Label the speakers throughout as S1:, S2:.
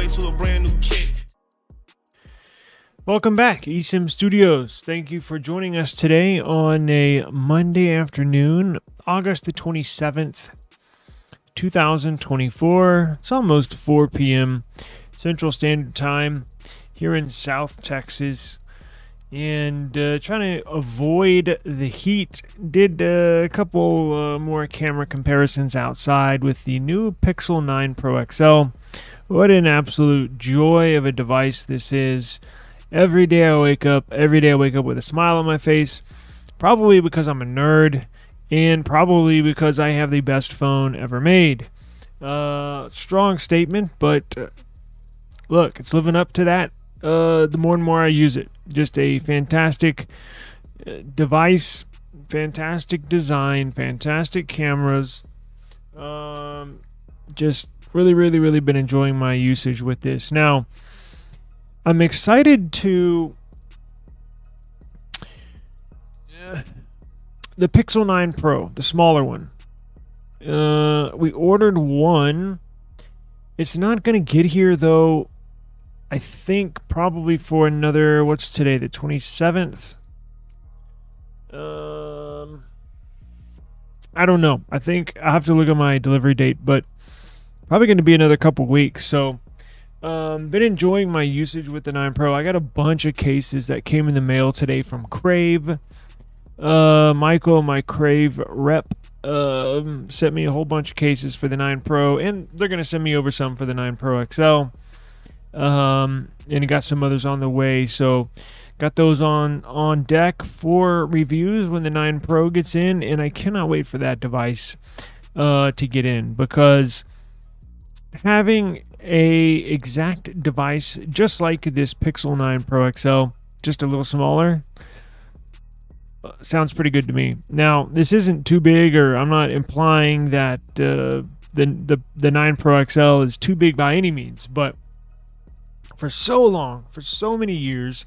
S1: way to a brand new kick.
S2: Welcome back, eSIM Studios. Thank you for joining us today on a Monday afternoon, August the 27th, 2024. It's almost 4 p.m. Central Standard Time here in South Texas. And trying to avoid the heat. Did a couple more camera comparisons outside with the new Pixel 9 Pro XL. What an absolute joy of a device this is. Every day I wake up with a smile on my face, probably because I'm a nerd, and probably because I have the best phone ever made. Strong statement, but look, it's living up to that the more and more I use it. Just a fantastic device, fantastic design, fantastic cameras. Just really been enjoying my usage with this. Now, I'm excited to the Pixel 9 Pro, the smaller one. We ordered one. It's not going to get here, though, I think probably for another, what's today, the 27th? I don't know. I think I have to look at my delivery date, but probably going to be another couple weeks, so... been enjoying my usage with the 9 Pro. I got a bunch of cases that came in the mail today from Crave. Michael, my Crave rep, sent me a whole bunch of cases for the 9 Pro, and they're going to send me over some for the 9 Pro XL. And he got some others on the way, so got those on deck for reviews when the 9 Pro gets in, and I cannot wait for that device to get in, because having a exact device just like this Pixel 9 Pro XL, just a little smaller, sounds pretty good to me. Now, this isn't too big, or I'm not implying that the 9 Pro XL is too big by any means, but for so long, for so many years,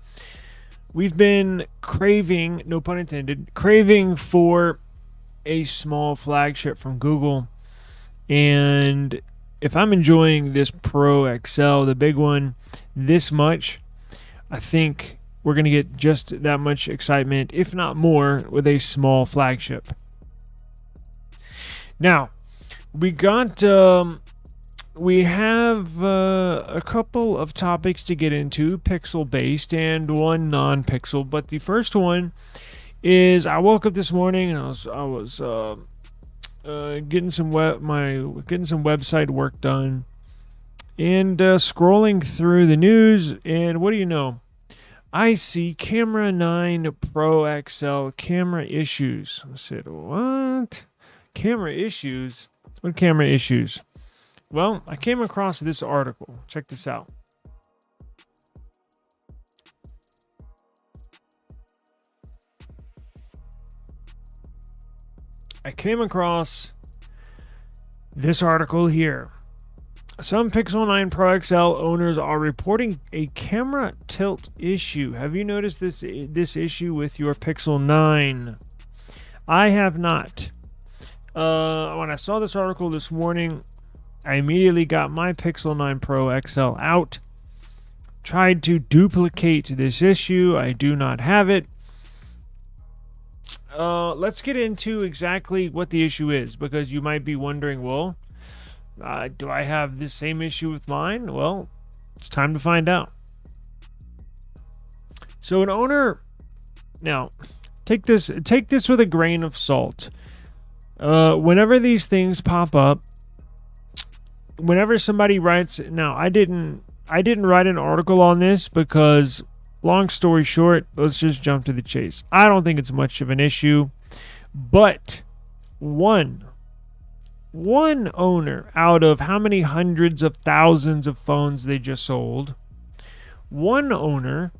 S2: we've been craving, no pun intended, craving for a small flagship from Google. And if I'm enjoying this Pro XL, the big one, this much, I think we're going to get just that much excitement, if not more, with a small flagship. Now, we have a couple of topics to get into, Pixel-based and one non-Pixel. But the first one is, I woke up this morning and I was getting some website work done, and scrolling through the news, and what do you know? I see Camera 9 Pro XL camera issues. I said, what? Camera issues? What camera issues? Well, I came across this article. Check this out. I came across this article here. Some Pixel 9 Pro XL owners are reporting a camera tilt issue. Have you noticed this issue with your Pixel 9? I have not. When I saw this article this morning, I immediately got my Pixel 9 Pro XL out, tried to duplicate this issue. I do not have it. Let's get into exactly what the issue is, because you might be wondering, well, do I have the same issue with mine? Well, it's time to find out. So an owner, now take this with a grain of salt. Whenever these things pop up, whenever somebody writes, now I didn't write an article on this because, long story short, let's just jump to the chase. I don't think it's much of an issue, but one owner out of how many hundreds of thousands of phones they just sold, one owner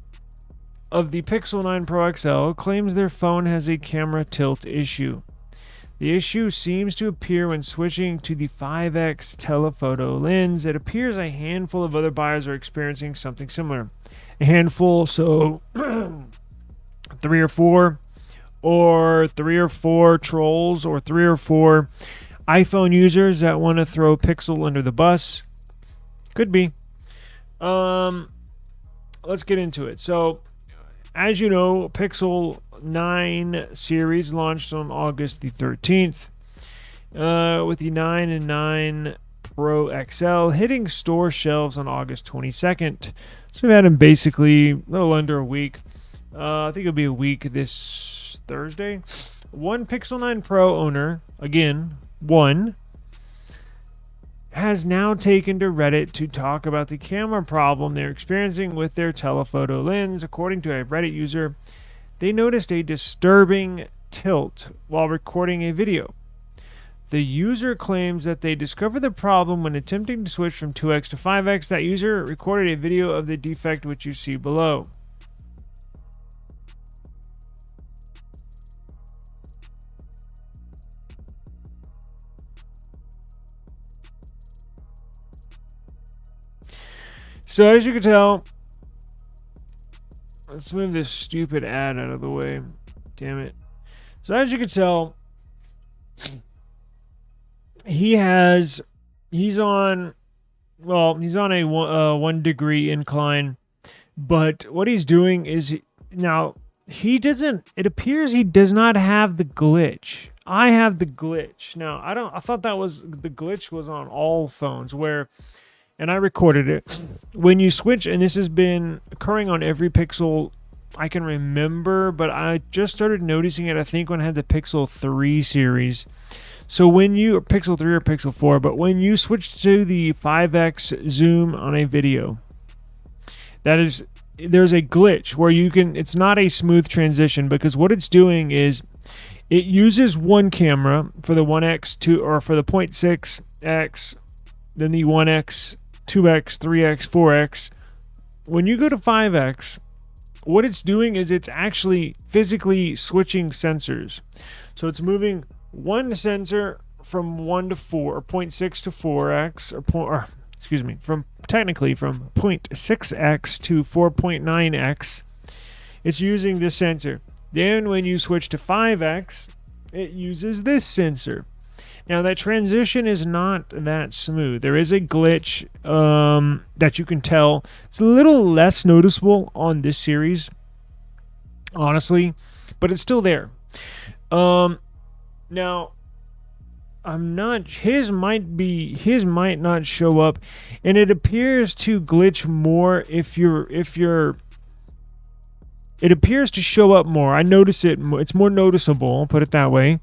S2: of the Pixel 9 Pro XL claims their phone has a camera tilt issue. The issue seems to appear when switching to the 5x telephoto lens. It appears a handful of other buyers are experiencing something similar. A handful, so 3 or 4, or 3 or 4 trolls, or 3 or 4 iPhone users that want to throw Pixel under the bus. Could be. Let's get into it. So, as you know, Pixel 9 series launched on August the 13th, with the 9 and 9 Pro XL hitting store shelves on August 22nd. So we've had them basically a little under a week. I think it'll be a week this Thursday. One Pixel 9 Pro owner, again, one, has now taken to Reddit to talk about the camera problem they're experiencing with their telephoto lens. According to a Reddit user, they noticed a disturbing tilt while recording a video. The user claims that they discovered the problem when attempting to switch from 2x to 5x. That user recorded a video of the defect, which you see below. So as you can tell, let's move this stupid ad out of the way. Damn it. So as you can tell, he's on a 1 degree incline, but what he's doing is it appears he does not have the glitch. I have the glitch. Now, I thought the glitch was on all phones and I recorded it. When you switch, and this has been occurring on every Pixel I can remember, but I just started noticing it, I think, when I had the Pixel 3 series. So or Pixel 3 or Pixel 4, but when you switch to the 5x zoom on a video, there's a glitch where it's not a smooth transition, because what it's doing is it uses one camera for the 1x, or for the 0.6x, then the 1x, 2x, 3x, 4x. When you go to 5x, what it's doing is it's actually physically switching sensors. So it's moving one sensor from 1 to 4, or 0.6 to 4x, from 0.6x to 4.9x. It's using this sensor. Then when you switch to 5x, it uses this sensor. Now, that transition is not that smooth. There is a glitch that you can tell. It's a little less noticeable on this series, honestly, but it's still there. Now, his might not show up, and it appears to glitch more it appears to show up more. I notice it. It's more noticeable, I'll put it that way,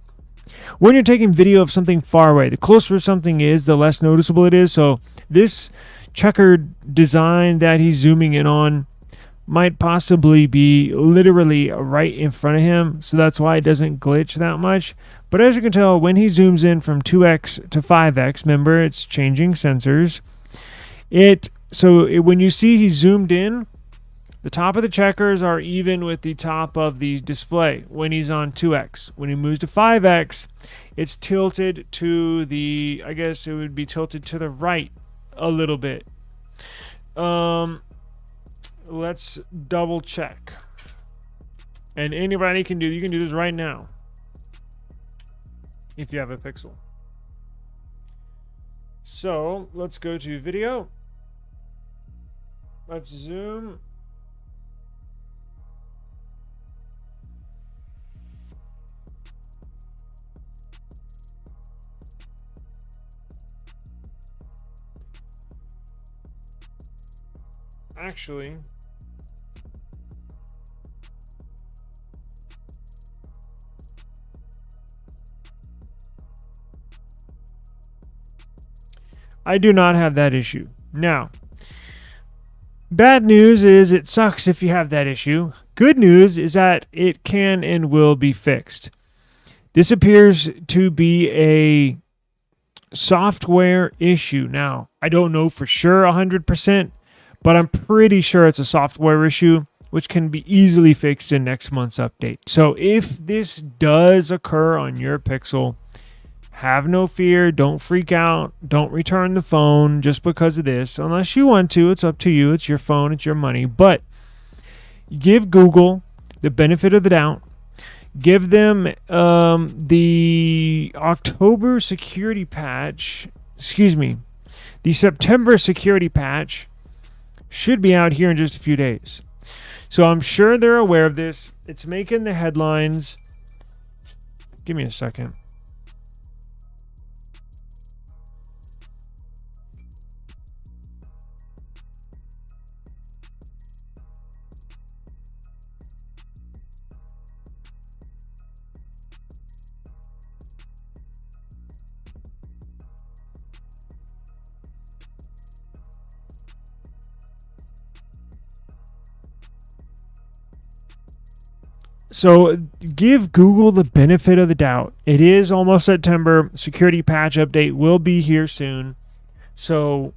S2: when you're taking video of something far away. The closer something is, the less noticeable it is. So this checkered design that he's zooming in on might possibly be literally right in front of him, so that's why it doesn't glitch that much. But as you can tell, when he zooms in from 2x to 5x, remember, it's changing sensors. When you see he's zoomed in, the top of the checkers are even with the top of the display when he's on 2x. When he moves to 5x, it's tilted to I guess it would be tilted to the right a little bit. Let's double check. And anybody you can do this right now if you have a Pixel. So let's go to video. Let's zoom. Actually, I do not have that issue. Now, bad news is it sucks if you have that issue. Good news is that it can and will be fixed. This appears to be a software issue. Now, I don't know for sure 100%, but I'm pretty sure it's a software issue, which can be easily fixed in next month's update. So if this does occur on your Pixel, have no fear. Don't freak out. Don't return the phone just because of this. Unless you want to. It's up to you. It's your phone. It's your money. But give Google the benefit of the doubt. Give them the October security patch. The September security patch should be out here in just a few days. So I'm sure they're aware of this. It's making the headlines. Give me a second. So give Google the benefit of the doubt. It is almost September. Security patch update will be here soon. So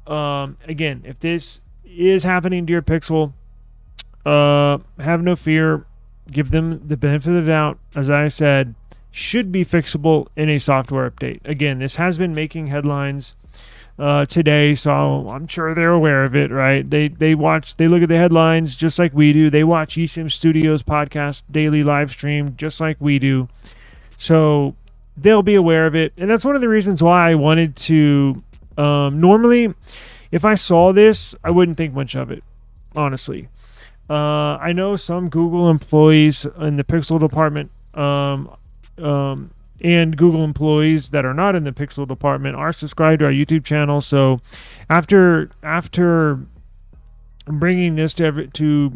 S2: again, if this is happening to your Pixel, have no fear. Give them the benefit of the doubt. As I said, should be fixable in a software update. Again, this has been making headlines today, so I'm sure they're aware of it, right? They look at the headlines just like we do. They watch eSIM Studios podcast daily live stream just like we do. So they'll be aware of it. And that's one of the reasons why I wanted to, normally, if I saw this, I wouldn't think much of it, honestly. I know some Google employees in the Pixel department, and Google employees that are not in the Pixel department are subscribed to our YouTube channel. So after bringing this to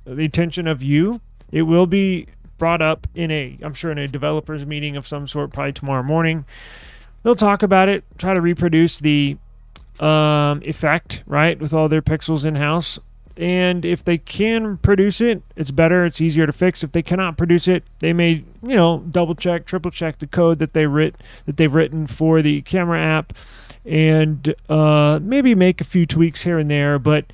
S2: the attention of you, it will be brought up I'm sure in a developers meeting of some sort, probably tomorrow morning. They'll talk about it, try to reproduce the effect, right, with all their Pixels in-house. And if they can produce it, it's better. It's easier to fix. If they cannot produce it, they may, double check, triple check the code that they've written for the camera app, and maybe make a few tweaks here and there. But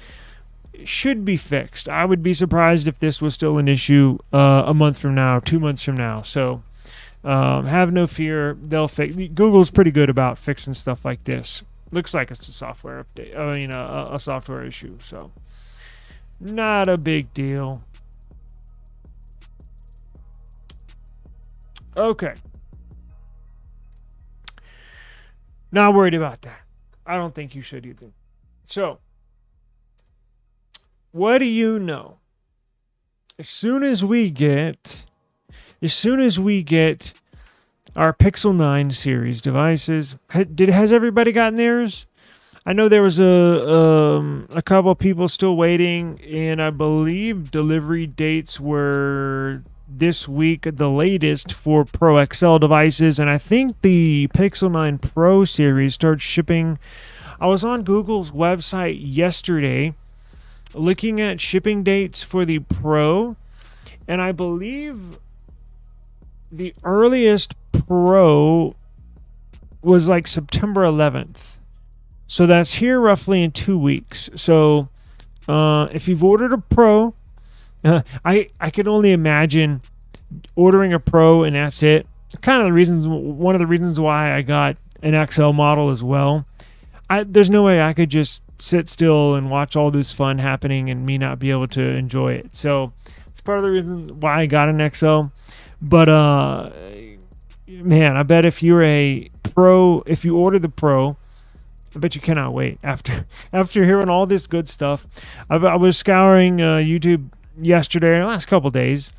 S2: it should be fixed. I would be surprised if this was still an issue a month from now, 2 months from now. So have no fear. They'll fix. Google's pretty good about fixing stuff like this. Looks like it's a software update. A software issue. So. Not a big deal. Okay. Not worried about that. I don't think you should either. So, what do you know? As soon as we get our Pixel 9 series devices, has everybody gotten theirs? I know there was a couple of people still waiting, and I believe delivery dates were this week, the latest for Pro XL devices, and I think the Pixel 9 Pro series starts shipping. I was on Google's website yesterday looking at shipping dates for the Pro, and I believe the earliest Pro was like September 11th. So that's here roughly in 2 weeks. So if you've ordered a Pro, I can only imagine ordering a Pro and that's it. One of the reasons why I got an XL model as well. There's no way I could just sit still and watch all this fun happening and me not be able to enjoy it. So it's part of the reason why I got an XL. But man, I bet if you're a Pro, if you order the Pro, I bet you cannot wait after hearing all this good stuff. I was scouring YouTube yesterday, the last couple days,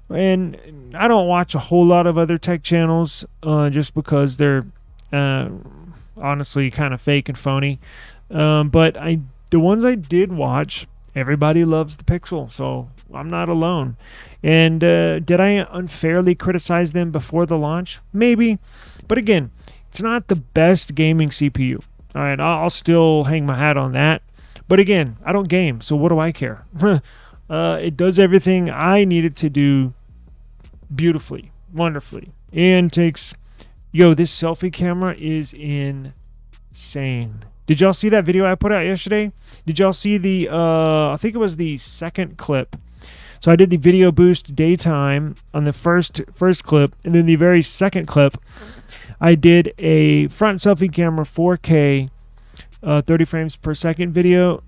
S2: and I don't watch a whole lot of other tech channels just because they're honestly kind of fake and phony. But the ones I did watch, everybody loves the Pixel, so I'm not alone. And did I unfairly criticize them before the launch? Maybe. But again, it's not the best gaming CPU. All right, I'll still hang my hat on that. But again, I don't game, so what do I care? It does everything I need it to do beautifully, wonderfully. And takes... this selfie camera is insane. Did y'all see that video I put out yesterday? Did y'all see the... I think it was the second clip. So I did the video boost daytime on the first clip, and then the very second clip, I did a front selfie camera 4K 30 frames per second video.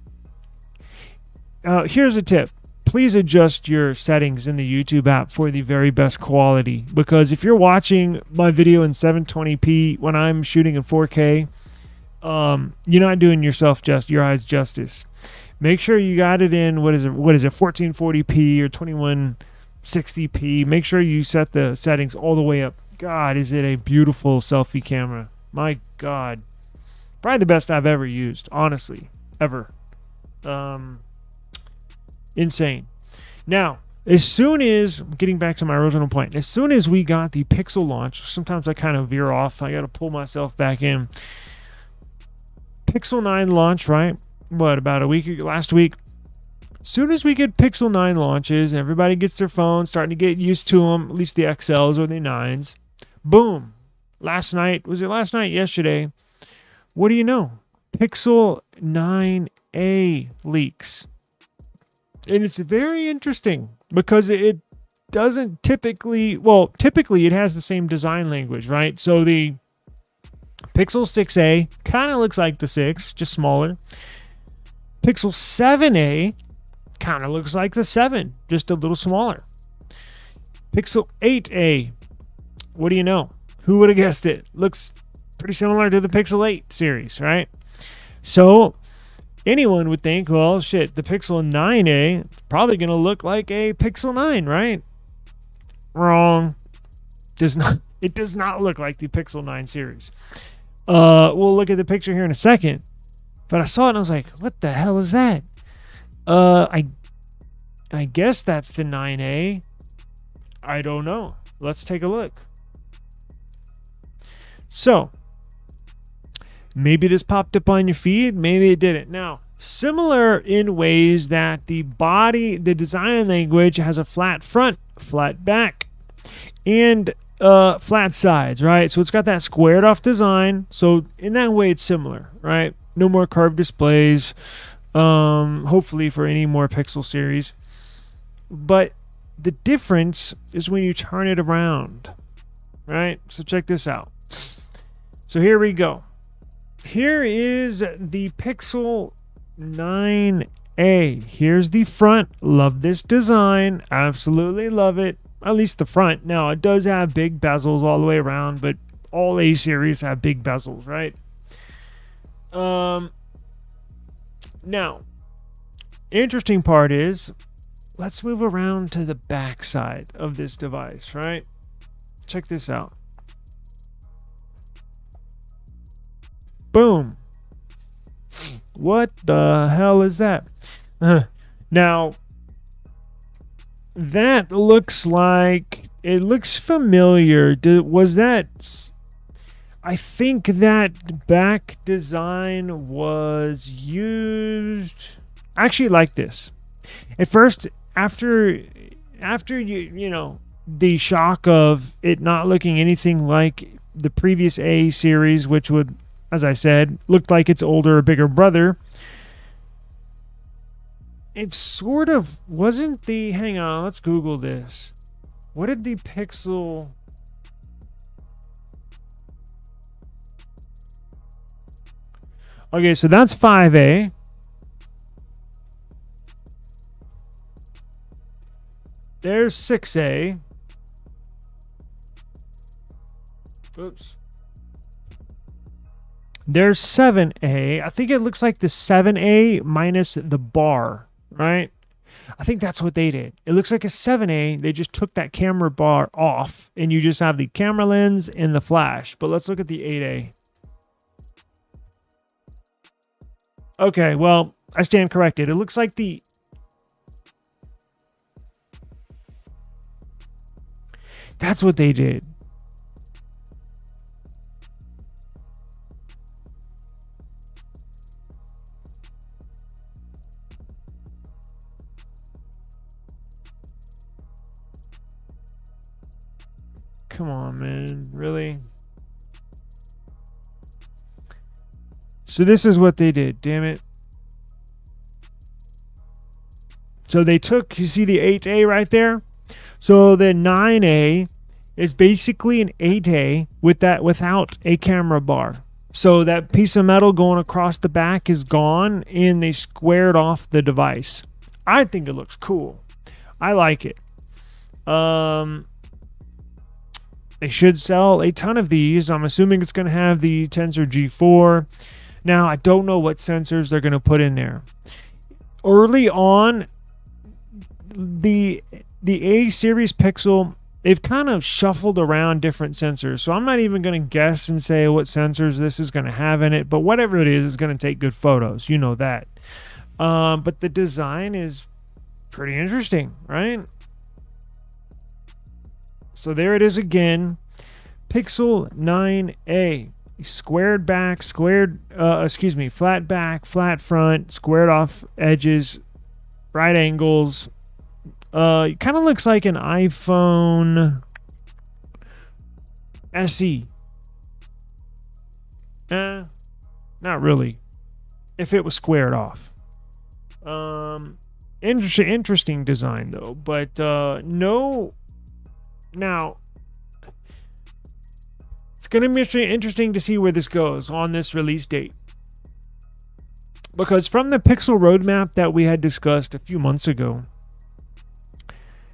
S2: Here's a tip. Please adjust your settings in the YouTube app for the very best quality, because if you're watching my video in 720p when I'm shooting in 4K, you're not doing your eyes justice. Make sure you got it in, what is it, 1440p or 2160p. Make sure you set the settings all the way up. God, is it a beautiful selfie camera. My God. Probably the best I've ever used, honestly. Ever. Insane. Now, as soon as, getting back to my original point, as soon as we got the Pixel launch, sometimes I kind of veer off. I got to pull myself back in. Pixel 9 launch, right? What, about a week, last week? As soon as we get Pixel 9 launches, everybody gets their phones, starting to get used to them, at least the XLs or the 9s. Boom. Last night, yesterday, what do you know? Pixel 9a leaks. And it's very interesting because it doesn't typically it has the same design language, right? So the Pixel 6a kind of looks like the 6, just smaller. Pixel 7a kind of looks like the 7, just a little smaller. Pixel 8a, what do you know? Who would have guessed it? Looks pretty similar to the Pixel 8 series, right? So anyone would think, well, shit, the Pixel 9a is probably going to look like a Pixel 9, right? Wrong. It does not look like the Pixel 9 series. We'll look at the picture here in a second. But I saw it and I was like, what the hell is that? I guess that's the 9a. I don't know. Let's take a look. So, maybe this popped up on your feed, maybe it didn't. Now, similar in ways that the design language has a flat front, flat back, and flat sides, right? So it's got that squared off design. So in that way, it's similar, right? No more curved displays, hopefully for any more Pixel series. But the difference is when you turn it around, right? So check this out. So here we go. Here is the Pixel 9a. Here's the front. Love this design. Absolutely love it. At least the front. Now, it does have big bezels all the way around, but all A series have big bezels, right? Now, interesting part is, let's move around to the back side of this device, right? Check this out. Boom. What the hell is that? Now, that looks like, it looks familiar. Was that, I think that back design was used, I actually like this. At first, after you know, the shock of it not looking anything like the previous A series, which would, as I said, looked like its older or bigger brother. It sort of wasn't the... Hang on, let's Google this. What did the Pixel... Okay, so that's 5A. There's 6A. Oops. There's 7A. I think it looks like the 7A minus the bar, right? I think that's what they did. It looks like a 7A. They just took that camera bar off, and you just have the camera lens and the flash. But let's look at the 8A. Okay, well, I stand corrected. It looks like the... That's what they did. Come on, man. Really? So this is what they did. Damn it. So they took, you see the 8A right there? So the 9A is basically an 8A with that, without a camera bar. So that piece of metal going across the back is gone, and they squared off the device. I think it looks cool. I like it. They should sell a ton of these. I'm assuming it's going to have the Tensor G4. Now, I don't know what sensors they're going to put in there. Early on, the A series Pixel, they've kind of shuffled around different sensors. So I'm not even going to guess and say what sensors this is going to have in it. But whatever it is, it's going to take good photos. You know that. But the design is pretty interesting, right? So there it is again. Pixel 9a. Squared back, flat back, flat front, squared off edges, right angles. It kind of looks like an iPhone SE. Not really. If it was squared off. Interesting design though, but no. Now, it's going to be interesting to see where this goes on this release date. Because from the Pixel roadmap that we had discussed a few months ago,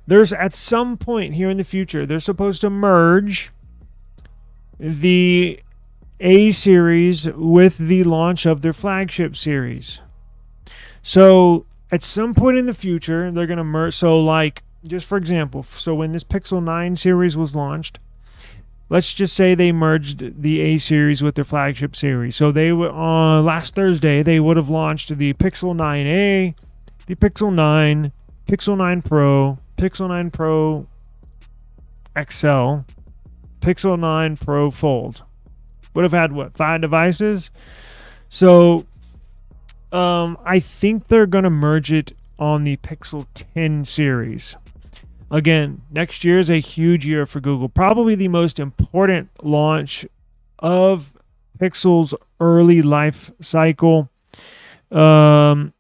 S2: there's at some point here in the future, they're supposed to merge the A series with the launch of their flagship series. So at some point in the future, they're going to merge. So like, just for example, so when this Pixel 9 series was launched, let's just say they merged the A series with their flagship series. So they were last Thursday, they would have launched the Pixel 9a, the Pixel 9, Pixel 9 Pro, Pixel 9 Pro XL, Pixel 9 Pro Fold. Would have had what, 5 devices? So I think they're going to merge it on the Pixel 10 series. Again, next year is a huge year for Google. Probably the most important launch of Pixel's early life cycle will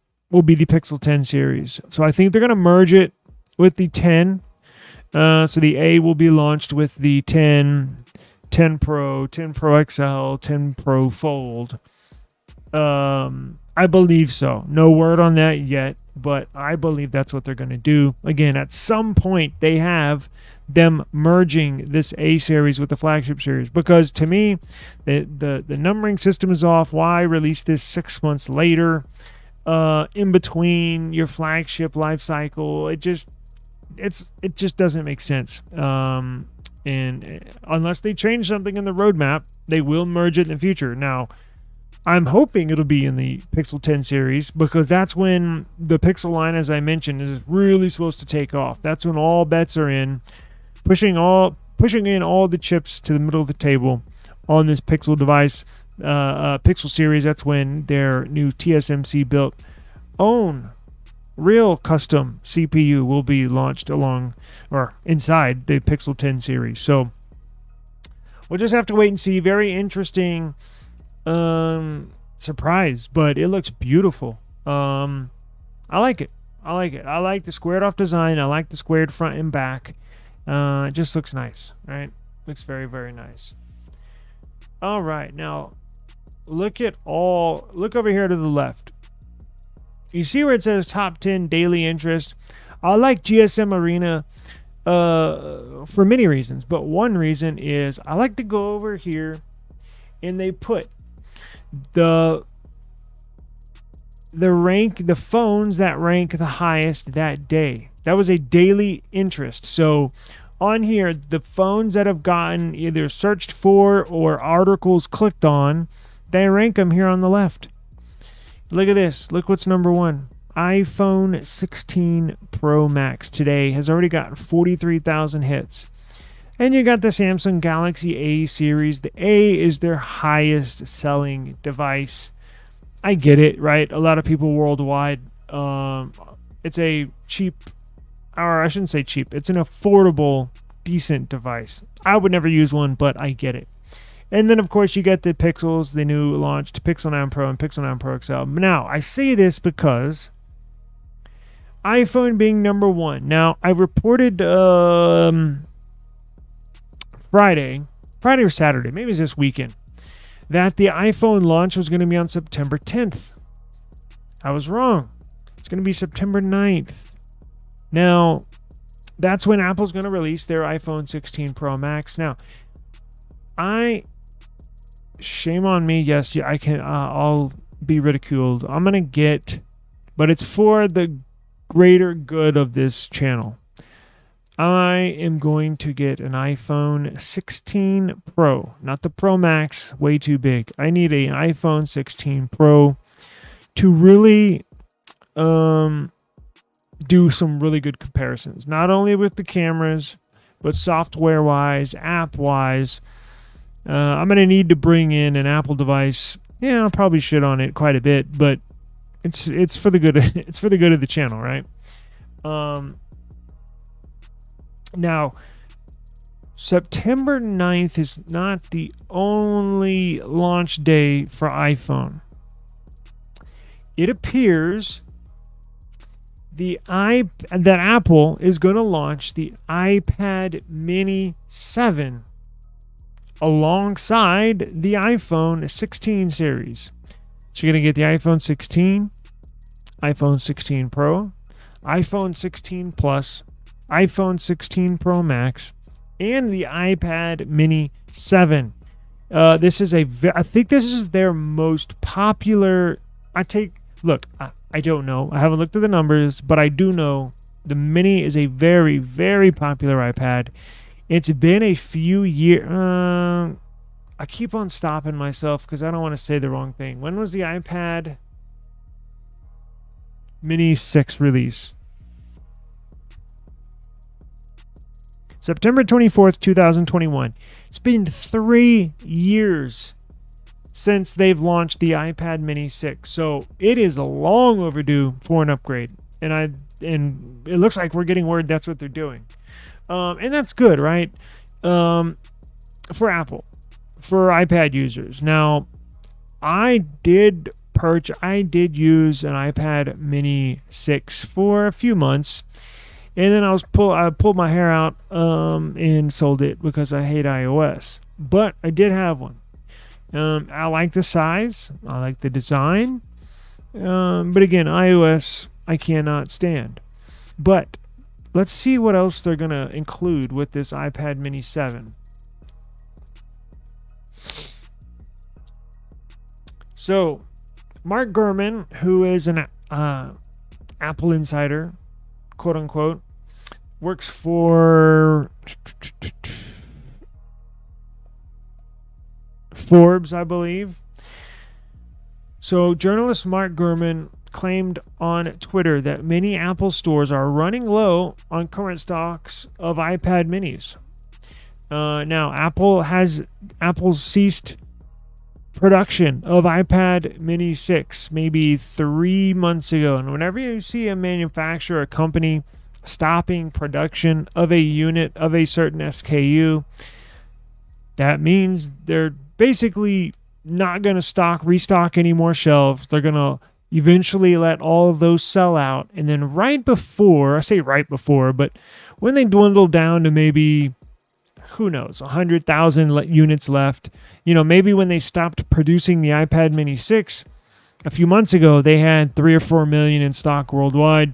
S2: be the Pixel 10 series. So I think they're going to merge it with the 10. So the A will be launched with the 10, 10 Pro, 10 Pro XL, 10 Pro Fold. I believe so. No word on that yet, but I believe that's what they're going to do. Again, at some point, they have them merging this A series with the flagship series. Because to me, the numbering system is off. Why release this 6 months later in between your flagship life cycle? It just doesn't make sense. And unless they change something in the roadmap, they will merge it in the future. Now, I'm hoping it'll be in the Pixel 10 series because that's when the Pixel line, as I mentioned, is really supposed to take off. That's when all bets are in, pushing in all the chips to the middle of the table on this Pixel device, Pixel series. That's when their new TSMC built own real custom CPU will be launched along or inside the Pixel 10 series. So we'll just have to wait and see. Very interesting surprise, but it looks beautiful. I like it. I like the squared off design. I like the squared front and back. It just looks nice, right? Looks very, very nice. All right, now look over here to the left. You see where it says top 10 daily interest? I like GSM Arena for many reasons, but one reason is I like to go over here and they put the phones that rank the highest that day. That was a daily interest. So on here, the phones that have gotten either searched for or articles clicked on, they rank them here on the left. Look at this. Look what's number one. iPhone 16 Pro Max today has already got 43,000 hits. And you got the Samsung Galaxy A series. The A is their highest selling device. I get it, right? A lot of people worldwide. It's a cheap, or I shouldn't say cheap. It's an affordable, decent device. I would never use one, but I get it. And then, of course, you get the Pixels, the new launched Pixel 9 Pro and Pixel 9 Pro XL. Now, I say this because iPhone being number one. Now, I reported Friday or Saturday, maybe it's this weekend, that the iPhone launch was going to be on September 10th. I was wrong. It's going to be September 9th. Now, that's when Apple's going to release their iPhone 16 Pro Max. Now, shame on me. Yes, I can. I'll be ridiculed. I'm gonna get, but it's for the greater good of this channel. I am going to get an iPhone 16 Pro, not the Pro Max, way too big. I need an iPhone 16 Pro to really do some really good comparisons, not only with the cameras, but software-wise, app-wise. I'm going to need to bring in an Apple device. Yeah, I'll probably shit on it quite a bit, but it's for the good. It's for the good of the channel, right? Now, September 9th is not the only launch day for iPhone. It appears that Apple is going to launch the iPad Mini 7 alongside the iPhone 16 series. So you're going to get the iPhone 16, iPhone 16 Pro, iPhone 16 Plus, iPhone 16 Pro Max, and the iPad Mini 7. I think this is their most popular. I don't know. I haven't looked at the numbers, but I do know the Mini is a very, very popular iPad. It's been a few years. I keep on stopping myself because I don't want to say the wrong thing. When was the iPad Mini 6 release? September 24th, 2021. It's been 3 years since they've launched the iPad Mini 6. So it is long overdue for an upgrade. And it looks like we're getting word that's what they're doing. And that's good, right? For Apple, for iPad users. Now, I did use an iPad Mini 6 for a few months. And then I pulled my hair out and sold it because I hate iOS. But I did have one. I like the size. I like the design. But again, iOS I cannot stand. But let's see what else they're going to include with this iPad Mini 7. So, Mark Gurman, who is an Apple insider, quote unquote, works for Forbes, I believe. So journalist Mark Gurman claimed on Twitter that many Apple stores are running low on current stocks of iPad minis. Now, Apple ceased production of iPad Mini 6 maybe 3 months ago. And whenever you see a manufacturer, a company stopping production of a unit of a certain SKU, that means they're basically not going to restock any more shelves. They're going to eventually let all of those sell out. And then but when they dwindle down to maybe, who knows, 100,000 units left, maybe when they stopped producing the iPad Mini 6 a few months ago, they had 3 or 4 million in stock worldwide.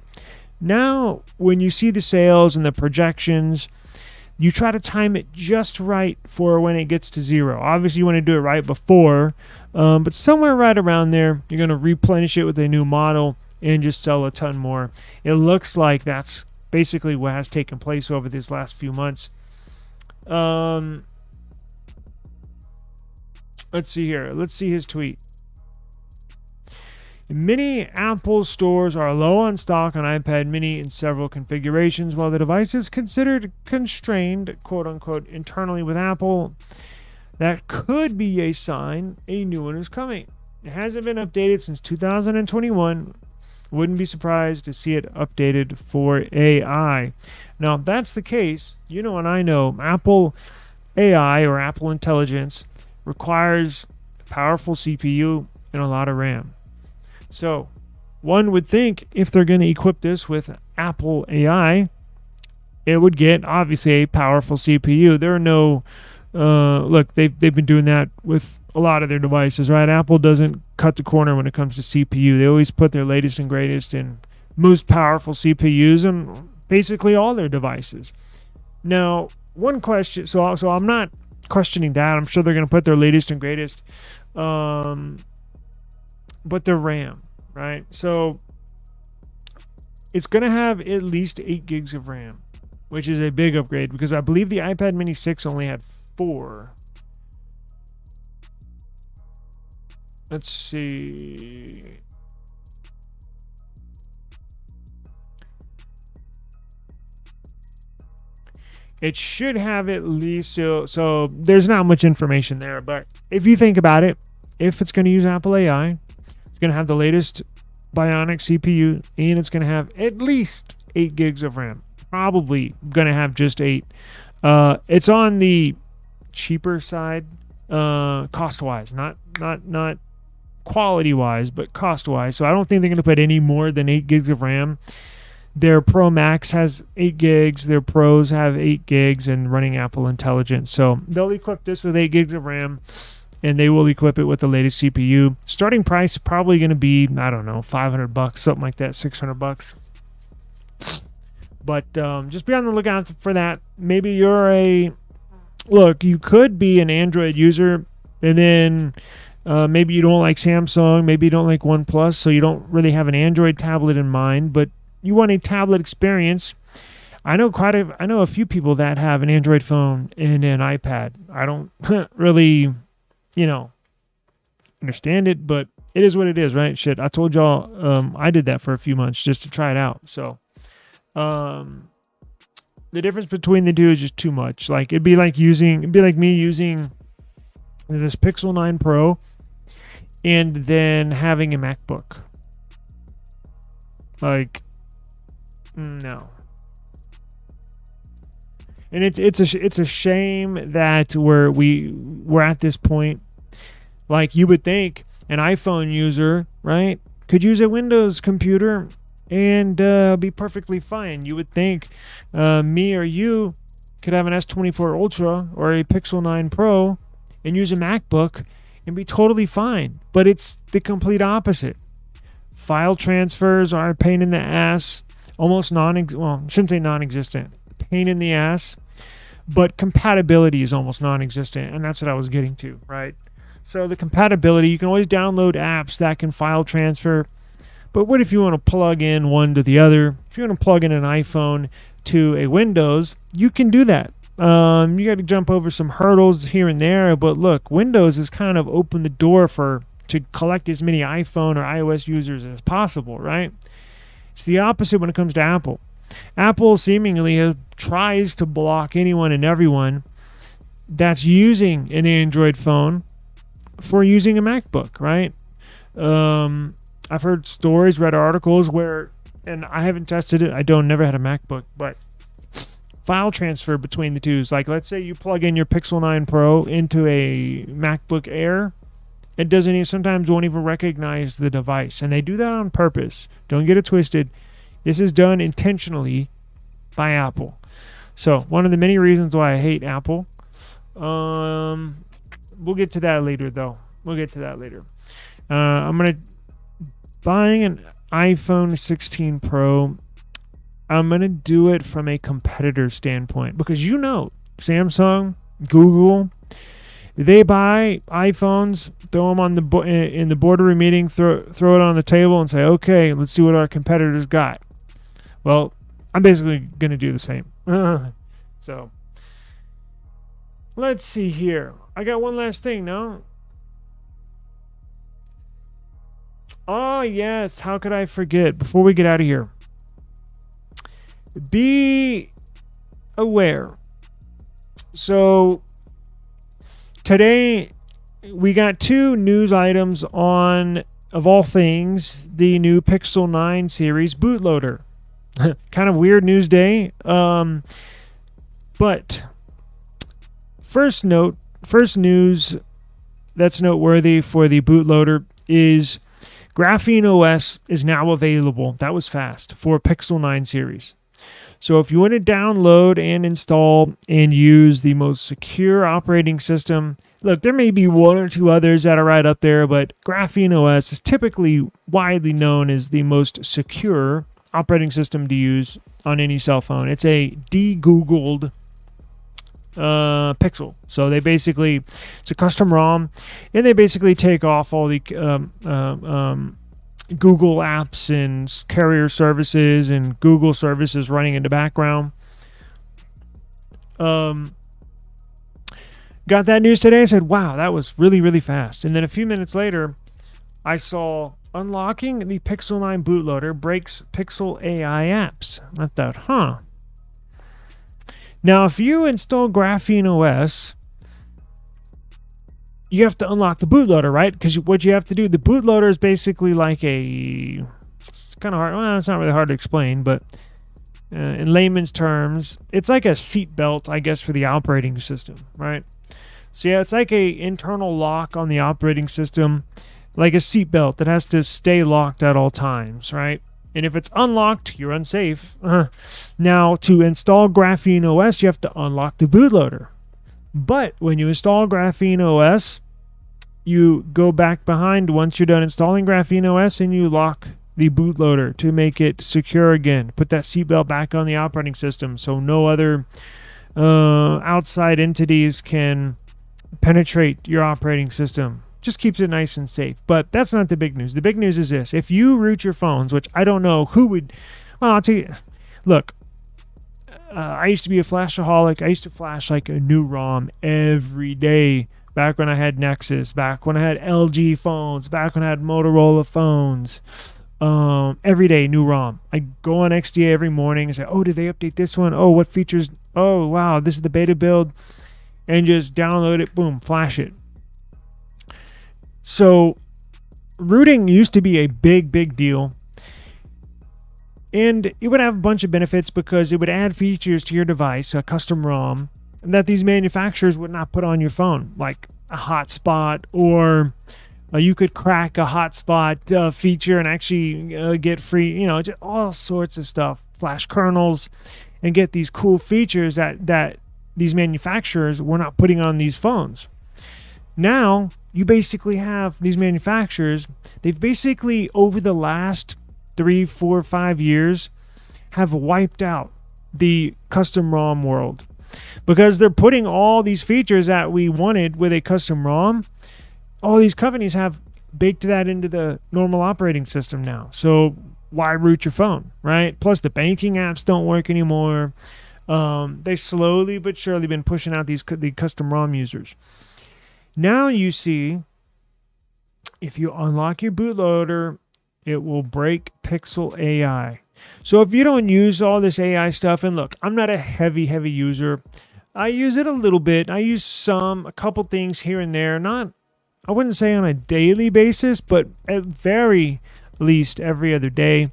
S2: Now, when you see the sales and the projections, you try to time it just right for when it gets to zero. Obviously, you want to do it right before, but somewhere right around there, you're going to replenish it with a new model and just sell a ton more. It looks like that's basically what has taken place over these last few months. Let's see here. Let's see his tweet. Many Apple stores are low on stock on iPad Mini in several configurations, while the device is considered constrained, quote-unquote, internally with Apple. That could be a sign a new one is coming. It hasn't been updated since 2021. Wouldn't be surprised to see it updated for AI. Now, if that's the case, and I know Apple AI or Apple Intelligence requires a powerful CPU and a lot of RAM. So, one would think if they're going to equip this with Apple AI, it would get, obviously, a powerful CPU. There are no... they've been doing that with a lot of their devices, right? Apple doesn't cut the corner when it comes to CPU. They always put their latest and greatest and most powerful CPUs in basically all their devices. Now, one question... So I'm not questioning that. I'm sure they're going to put their latest and greatest. But their RAM, right? So it's going to have at least 8 gigs of RAM, which is a big upgrade because I believe the iPad Mini 6 only had 4. Let's see. It should have at least, so there's not much information there, but if you think about it, if it's going to use Apple AI, it's going to have the latest Bionic CPU, and it's going to have at least 8 gigs of RAM. Probably going to have just 8. It's on the cheaper side, cost-wise, not quality-wise, but cost-wise. So I don't think they're going to put any more than 8 gigs of RAM. Their Pro Max has 8 gigs. Their Pros have 8 gigs and running Apple Intelligence. So they'll equip this with 8 gigs of RAM, and they will equip it with the latest CPU. Starting price is probably going to be, I don't know, $500, something like that, $600. But just be on the lookout for that. Maybe you could be an Android user, and then maybe you don't like Samsung, maybe you don't like OnePlus, so you don't really have an Android tablet in mind, but you want a tablet experience. I know a few people that have an Android phone and an iPad. I don't really, understand it, but it is what it is, right? Shit, I told y'all I did that for a few months just to try it out. So the difference between the two is just too much. Like it'd be like me using this Pixel 9 Pro and then having a MacBook. Like, no. And it's a shame that we're at this point. Like, you would think an iPhone user, right, could use a Windows computer and be perfectly fine. You would think me or you could have an S23 Ultra or a Pixel 9 Pro and use a MacBook and be totally fine. But it's the complete opposite. File transfers are a pain in the ass. Almost I shouldn't say non-existent. Pain in the ass. But compatibility is almost non-existent. And that's what I was getting to, right? So the compatibility, you can always download apps that can file transfer. But what if you want to plug in one to the other? If you want to plug in an iPhone to a Windows, you can do that. You got to jump over some hurdles here and there. But look, Windows has kind of opened the door to collect as many iPhone or iOS users as possible, right? It's the opposite when it comes to Apple. Apple seemingly tries to block anyone and everyone that's using an Android phone for using a MacBook, right? I've heard stories, read articles where, and I haven't tested it, never had a MacBook, but file transfer between the two is like, let's say you plug in your Pixel 9 Pro into a MacBook Air, it sometimes won't even recognize the device. And they do that on purpose. Don't get it twisted. This is done intentionally by Apple. So one of the many reasons why I hate Apple. We'll get to that later, though. I'm buying an iPhone 16 Pro. I'm going to do it from a competitor standpoint because Samsung, Google, they buy iPhones, throw them on in the boardroom meeting, throw it on the table and say, okay, let's see what our competitors got. Well, I'm basically going to do the same. So, let's see here. I got one last thing, no? Oh, yes. How could I forget? Before we get out of here. Be aware. So, today, we got 2 news items on, of all things, the new Pixel 9 series bootloader. Kind of weird news day. But first news that's noteworthy for the bootloader is Graphene OS is now available. That was fast for Pixel 9 series. So if you want to download and install and use the most secure operating system, look, there may be 1 or 2 others that are right up there, but Graphene OS is typically widely known as the most secure operating system to use on any cell phone. It's a de-Googled Pixel. So they basically, it's a custom ROM, and they basically take off all the Google apps and carrier services and Google services running in the background. Got that news today. I said, wow, that was really, really fast. And then a few minutes later, I saw unlocking the Pixel 9 bootloader breaks Pixel AI apps. I thought, huh. Now, if you install Graphene OS, you have to unlock the bootloader, right? Because what you have to do, the bootloader is basically like it's kind of hard. Well, it's not really hard to explain, but in layman's terms, it's like a seat belt, I guess, for the operating system, right? So yeah, it's like a internal lock on the operating system, like a seat belt that has to stay locked at all times, right? And if it's unlocked, you're unsafe. Now, to install Graphene OS, you have to unlock the bootloader. But when you install Graphene OS, you go back behind once you're done installing Graphene OS and you lock the bootloader to make it secure again. Put that seatbelt back on the operating system so no other outside entities can penetrate your operating system. Just keeps it nice and safe. But that's not the big news. The big news is this. If you root your phones, which I don't know who would... Well, I'll tell you. Look, I used to be a flashaholic. I used to flash like a new ROM every day. Back when I had Nexus. Back when I had LG phones. Back when I had Motorola phones. Every day, new ROM. I go on XDA every morning and say, oh, did they update this one? Oh, what features? Oh, wow, this is the beta build. And just download it. Boom, flash it. So, rooting used to be a big, big deal. And it would have a bunch of benefits because it would add features to your device, a custom ROM, that these manufacturers would not put on your phone, like a hotspot, or you could crack a hotspot feature and actually get free, just all sorts of stuff, flash kernels, and get these cool features that these manufacturers were not putting on these phones. Now, you basically have these manufacturers, they've basically, over the last 3, 4, 5 years, have wiped out the custom ROM world. Because they're putting all these features that we wanted with a custom ROM, all these companies have baked that into the normal operating system now. So why root your phone, right? Plus the banking apps don't work anymore. They slowly but surely been pushing out the custom ROM users. Now you see, if you unlock your bootloader, it will break Pixel AI. So if you don't use all this AI stuff, and look, I'm not a heavy user. I use it a little bit. I use a couple things here and there. Not, I wouldn't say on a daily basis, but at very least every other day.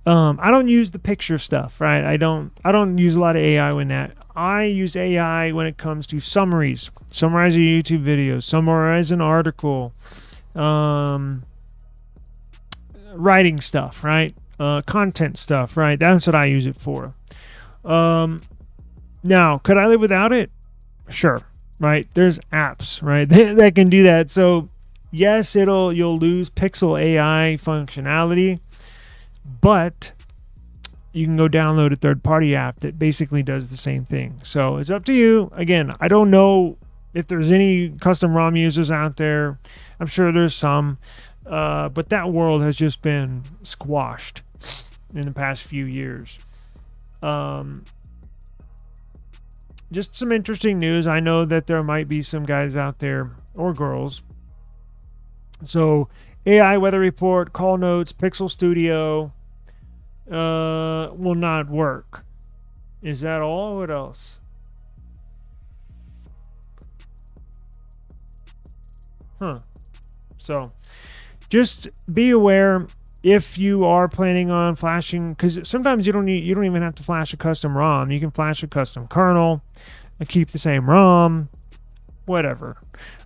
S2: I don't use the picture stuff, right? I don't use a lot of AI in that. I use AI when it comes to summaries, summarize a YouTube video, summarize an article, writing stuff, right? Content stuff, right? That's what I use it for. Now, could I live without it? Sure, right? There's apps, right, that can do that. So, yes, you'll lose Pixel AI functionality, but you can go download a third-party app that basically does the same thing. So it's up to you. Again, I don't know if there's any custom ROM users out there. I'm sure there's some, but that world has just been squashed in the past few years. Just some interesting news. I know that there might be some guys out there, or girls. So AI weather report, call notes, Pixel Studio will not work. Is that all? What else? So just be aware if you are planning on flashing, because sometimes you don't even have to flash a custom ROM. You can flash a custom kernel and keep the same ROM, whatever.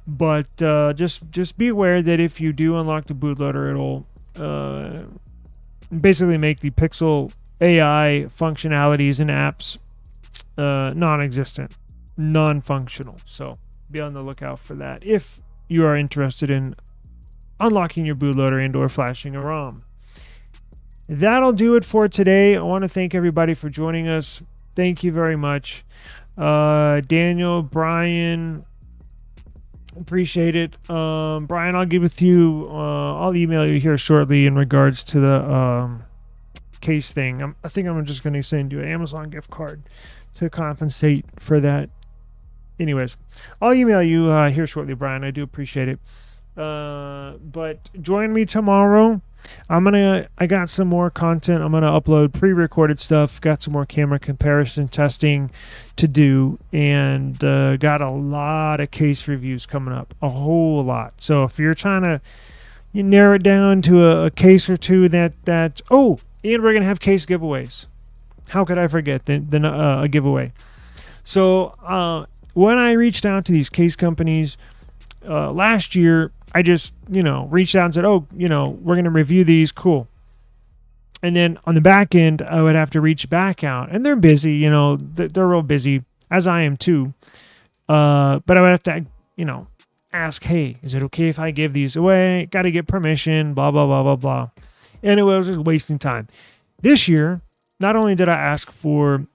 S2: But just be aware that if you do unlock the bootloader, it'll basically make the Pixel AI functionalities and apps non-existent, non-functional. So be on the lookout for that if you are interested in unlocking your bootloader and or flashing a ROM. That'll do it for today. I want to thank everybody for joining us. Thank you very much. Daniel, Brian, appreciate it. Brian, I'll get with you. I'll email you here shortly in regards to the case thing. I think I'm just going to send you an Amazon gift card to compensate for that. Anyways, I'll email you here shortly, Brian. I do appreciate it. But join me tomorrow. I got some more content. I'm gonna upload pre-recorded stuff. Got some more camera comparison testing to do, and got a lot of case reviews coming up, a whole lot. So if you're trying to narrow it down to a case or two, and we're gonna have case giveaways. How could I forget a giveaway? So when I reached out to these case companies last year, I just, reached out and said, we're going to review these. Cool. And then on the back end, I would have to reach back out. And they're busy, they're real busy, as I am too. But I would have to, ask, hey, is it okay if I give these away? Got to get permission, blah, blah, blah, blah, blah. And it was just wasting time. This year, not only did I ask for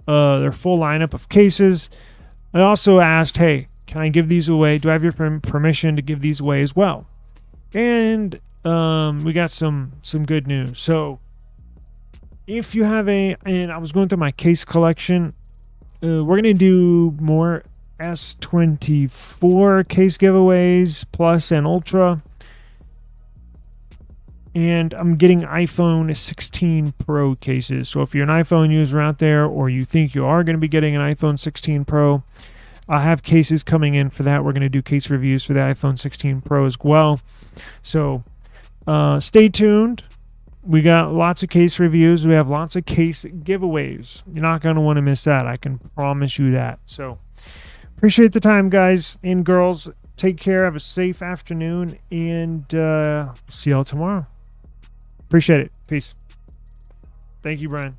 S2: their full lineup of cases, I also asked, hey, can I give these away? Do I have your permission to give these away as well? And we got some good news. So if you have and I was going through my case collection, we're going to do more S24 case giveaways, Plus and Ultra. And I'm getting iPhone 16 Pro cases. So if you're an iPhone user out there, or you think you are going to be getting an iPhone 16 Pro, I have cases coming in for that. We're going to do case reviews for the iPhone 16 Pro as well. So stay tuned. We got lots of case reviews. We have lots of case giveaways. You're not going to want to miss that. I can promise you that. So appreciate the time, guys and girls. Take care. Have a safe afternoon. And see y'all tomorrow. Appreciate it. Peace. Thank you, Brian.